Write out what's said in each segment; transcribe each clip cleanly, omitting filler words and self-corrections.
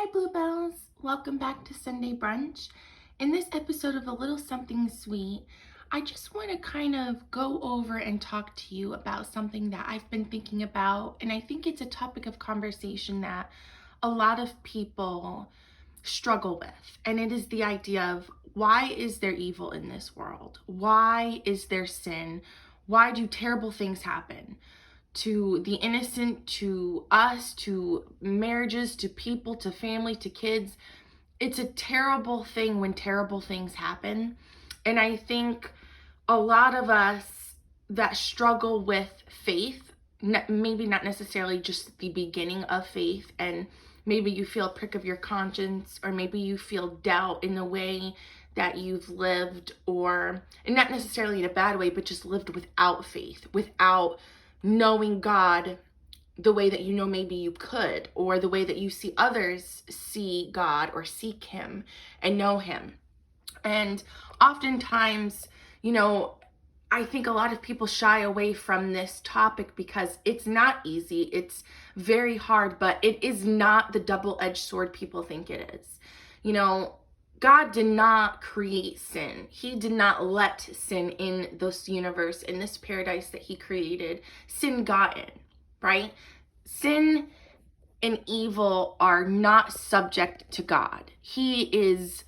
Hi Bluebells, welcome back to Sunday Brunch. In this episode of A Little Something Sweet, I just want to kind of go over and talk to you about something that I've been thinking about, and I think it's a topic of conversation that a lot of people struggle with, and it is the idea of why is there evil in this world? Why is there sin? Why do terrible things happen? To the innocent, to us, to marriages, to people, to family, to kids. It's a terrible thing when terrible things happen. And I think a lot of us that struggle with faith, maybe not necessarily just the beginning of faith, and maybe you feel a prick of your conscience, or maybe you feel doubt in the way that you've lived, or, and not necessarily in a bad way, but just lived without faith, without knowing God the way that you know maybe you could, or the way that you see others see God or seek him and know him. And oftentimes, I think a lot of people shy away from this topic because it's not easy, it's very hard, but it is not the double-edged sword people think it is. God did not create sin. He did not let sin in this universe, in this paradise that he created. Sin got in, right? Sin and evil are not subject to God. He is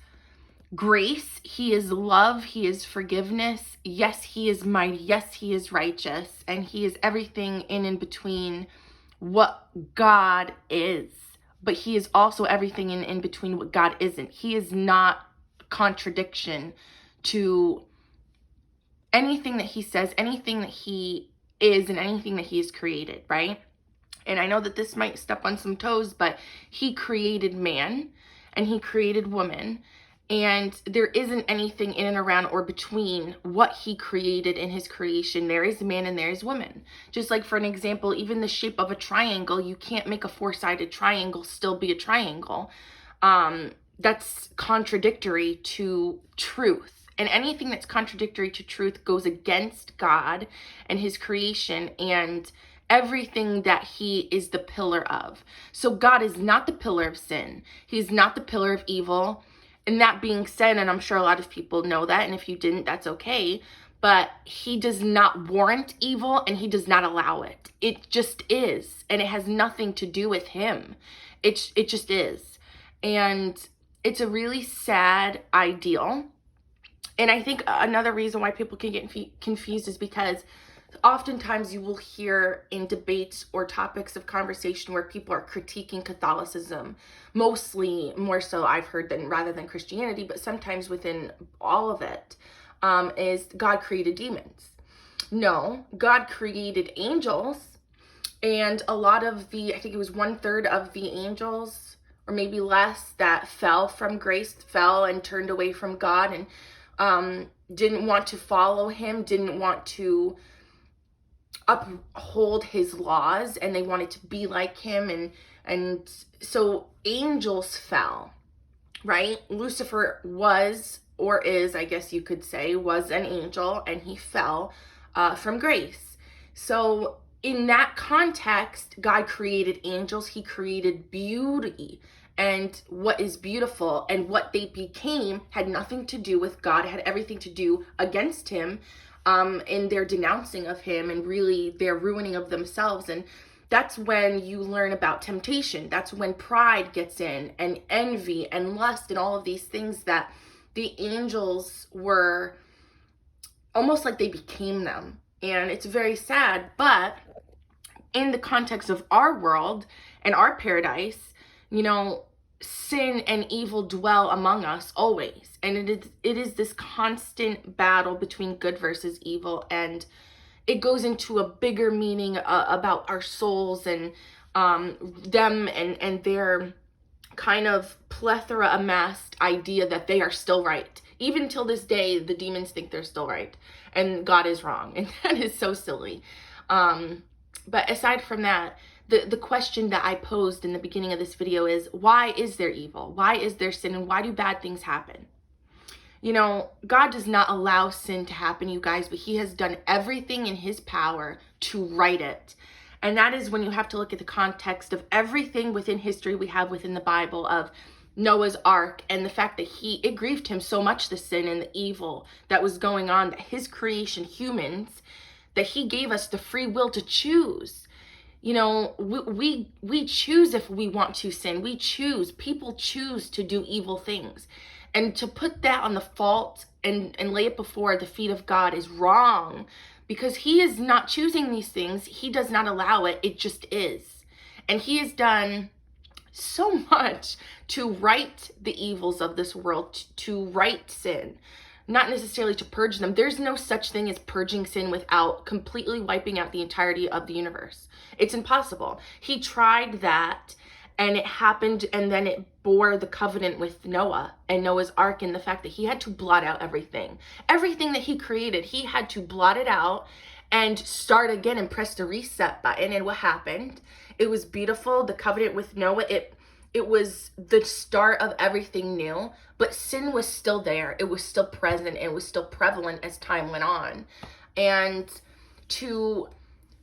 grace. He is love. He is forgiveness. Yes, he is mighty. Yes, he is righteous. And he is everything in between what God is. But he is also everything in between what God isn't. He is not a contradiction to anything that he says, anything that he is, and anything that he has created, right? And I know that this might step on some toes, but he created man and he created woman. And there isn't anything in and around or between what he created in his creation. There is man and there is woman. Just like, for an example, even the shape of a triangle, you can't make a four-sided triangle still be a triangle. That's contradictory to truth. And anything that's contradictory to truth goes against God and his creation and everything that he is the pillar of. So God is not the pillar of sin. He's not the pillar of evil. And that being said, and I'm sure a lot of people know that, and if you didn't, that's okay, but he does not warrant evil and he does not allow it. It just is, and it has nothing to do with him. It just is. And it's a really sad ideal. And I think another reason why people can get confused is because oftentimes you will hear in debates or topics of conversation where people are critiquing Catholicism, mostly more so I've heard rather than Christianity, but sometimes within all of it, is God created demons. No, God created angels, and a lot of I think it was 1/3 of the angels, or maybe less, that fell from grace, fell and turned away from God, and didn't want to follow him, didn't want to uphold his laws, and they wanted to be like him, and so angels fell, right? Lucifer was, or is, I guess you could say, was an angel, and he fell from grace. So in that context, God created angels. He created beauty, and what is beautiful and what they became had nothing to do with God. It had everything to do against him, in their denouncing of him, and really their ruining of themselves. And that's when you learn about temptation. That's when pride gets in, and envy and lust and all of these things that the angels were almost like they became them. And it's very sad, but in the context of our world and our paradise, sin and evil dwell among us always. And it is this constant battle between good versus evil. And it goes into a bigger meaning about our souls and them and their kind of plethora amassed idea that they are still right. Even till this day, the demons think they're still right and God is wrong. And that is so silly. But aside from that, the question that I posed in the beginning of this video is, why is there evil? Why is there sin? And why do bad things happen? God does not allow sin to happen, you guys, but he has done everything in his power to right it. And that is when you have to look at the context of everything within history we have within the Bible of Noah's Ark, and the fact that it grieved him so much, the sin and the evil that was going on, that his creation, humans, that he gave us the free will to choose. You know, we choose if we want to sin. We choose. People choose to do evil things. And to put that on the fault and lay it before the feet of God is wrong, because he is not choosing these things. He does not allow it. It just is. And he has done so much to right the evils of this world, to right sin, not necessarily to purge them. There's no such thing as purging sin without completely wiping out the entirety of the universe. It's impossible. He tried that, and it happened, and then it bore the covenant with Noah and Noah's Ark, and the fact that he had to blot out everything that he created. He had to blot it out and start again and press the reset button. And what happened? It was beautiful. The covenant with Noah, it was the start of everything new, but sin was still there. It was still present. It was still prevalent as time went on. And to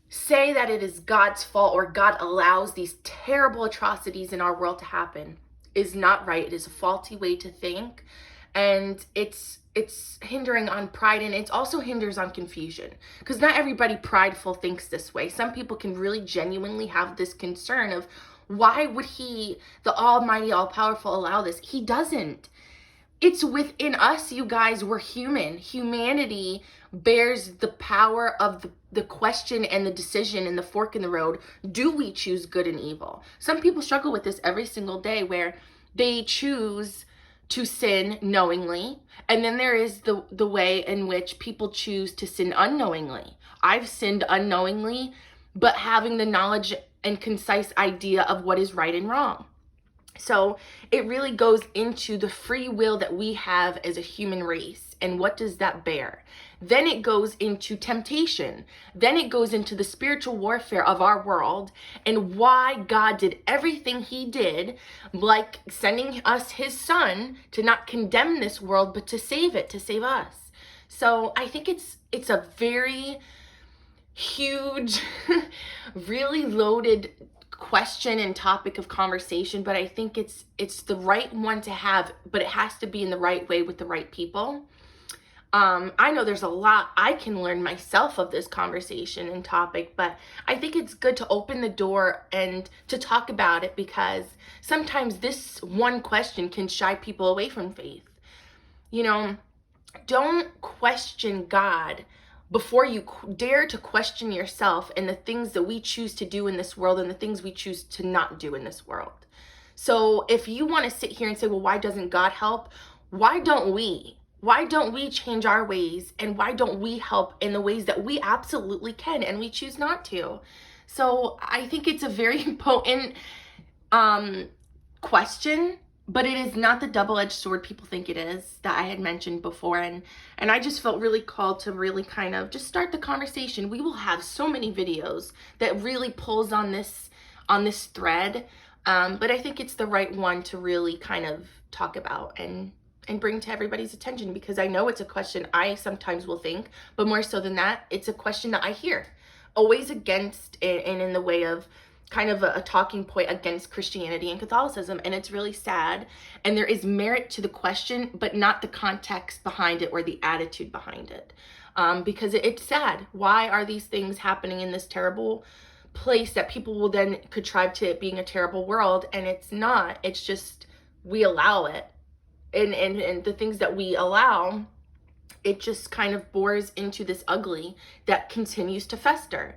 say that it is God's fault or God allows these terrible atrocities in our world to happen is not right. It is a faulty way to think. And it's hindering on pride, and it also hinders on confusion, because not everybody prideful thinks this way. Some people can really genuinely have this concern of, why would he, the almighty, all-powerful, allow this? He doesn't. It's within us, you guys. We're human. Humanity bears the power of the question and the decision and the fork in the road. Do we choose good and evil? Some people struggle with this every single day, where they choose to sin knowingly, and then there is the way in which people choose to sin unknowingly. I've sinned unknowingly, but having the knowledge and concise idea of what is right and wrong. So it really goes into the free will that we have as a human race, and what does that bear? Then it goes into temptation. Then it goes into the spiritual warfare of our world, and why God did everything he did, like sending us his son to not condemn this world, but to save it, to save us. So I think it's a very huge, really loaded question and topic of conversation, but I think it's the right one to have, but it has to be in the right way with the right people. I know there's a lot I can learn myself of this conversation and topic, but I think it's good to open the door and to talk about it, because sometimes this one question can shy people away from faith. You know, don't question God before you dare to question yourself and the things that we choose to do in this world and the things we choose to not do in this world. So if you want to sit here and say, well, why doesn't God help? Why don't we? Why don't we change our ways? And why don't we help in the ways that we absolutely can and we choose not to? So I think it's a very potent question, but it is not the double-edged sword people think it is that I had mentioned before. And I just felt really called to really kind of just start the conversation. We will have so many videos that really pulls on this thread. But I think it's the right one to really kind of talk about and bring to everybody's attention, because I know it's a question I sometimes will think, but more so than that, it's a question that I hear always against, and in the way of kind of a talking point against Christianity and Catholicism. And it's really sad. And there is merit to the question, but not the context behind it or the attitude behind it. Because it's sad. Why are these things happening in this terrible place that people will then contrive to it being a terrible world? And it's not. It's just we allow it. And the things that we allow, it just kind of bores into this ugly that continues to fester.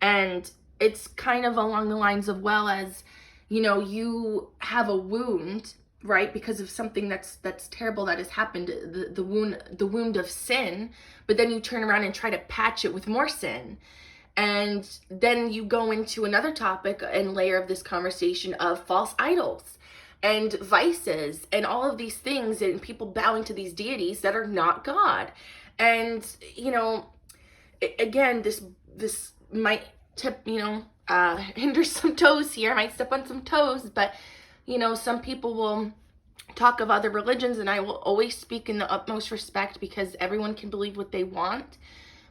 And it's kind of along the lines of, well, as, you know, you have a wound, right, because of something that's terrible that has happened, the wound of sin, but then you turn around and try to patch it with more sin. And then you go into another topic and layer of this conversation of false idols and vices and all of these things, and people bowing to these deities that are not God. And, you know, again, this might hinder some toes here. I might step on some toes, but, you know, some people will talk of other religions, and I will always speak in the utmost respect, because everyone can believe what they want.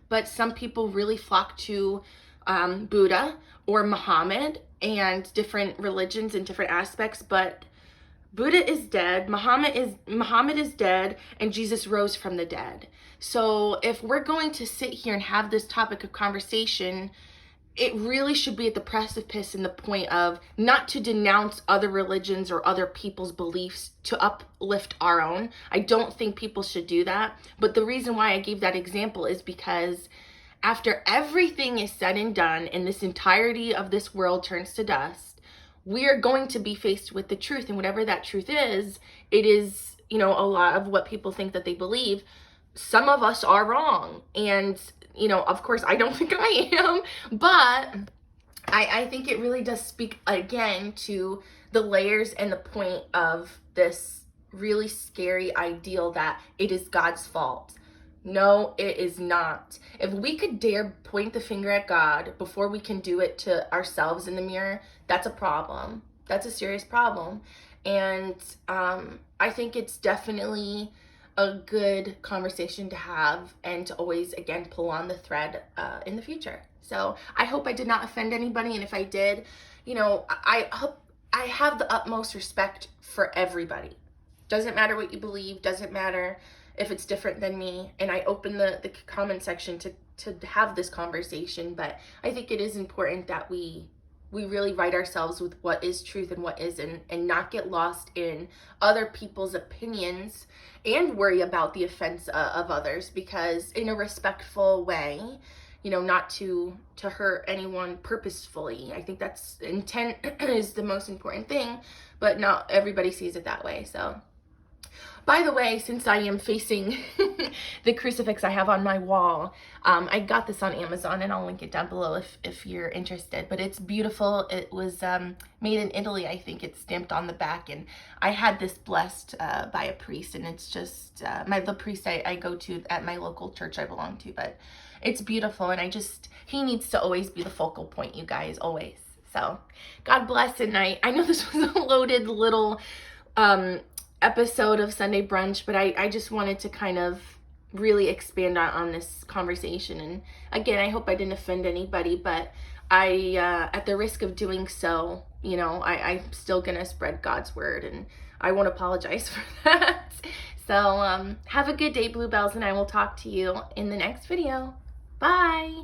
But some people really flock to Buddha or Muhammad and different religions and different aspects, but Buddha is dead, Muhammad is dead, and Jesus rose from the dead. So if we're going to sit here and have this topic of conversation, it really should be at the precipice in the point of not to denounce other religions or other people's beliefs to uplift our own. I don't think people should do that. But the reason why I gave that example is because after everything is said and done and this entirety of this world turns to dust, we are going to be faced with the truth. And whatever that truth is, it is, a lot of what people think that they believe. Some of us are wrong. And of course, I don't think I am, but I think it really does speak again to the layers and the point of this really scary ideal that it is God's fault. No, it is not. If we could dare point the finger at God before we can do it to ourselves in the mirror, that's a problem. That's a serious problem. And I think it's definitely a good conversation to have and to always, again, pull on the thread in the future. So I hope I did not offend anybody. And if I did, I hope I have the utmost respect for everybody. Doesn't matter what you believe, doesn't matter if it's different than me. And I open the comment section to have this conversation. But I think it is important that we really right ourselves with what is truth and what isn't, and not get lost in other people's opinions and worry about the offense of others, because in a respectful way, not to hurt anyone purposefully. I think that's intent is the most important thing, but not everybody sees it that way. So by the way, since I am facing the crucifix I have on my wall, I got this on Amazon, and I'll link it down below if you're interested. But it's beautiful. It was made in Italy, I think. It's stamped on the back, and I had this blessed by a priest, and it's just the priest I go to at my local church I belong to. But it's beautiful, and he needs to always be the focal point, you guys, always. So God bless, and I know this was a loaded little episode of Sunday Brunch, but I just wanted to kind of really expand on this conversation. And again, I hope I didn't offend anybody, but I at the risk of doing so, I'm still gonna spread God's word, and I won't apologize for that. So have a good day, Bluebells, and I will talk to you in the next video. Bye.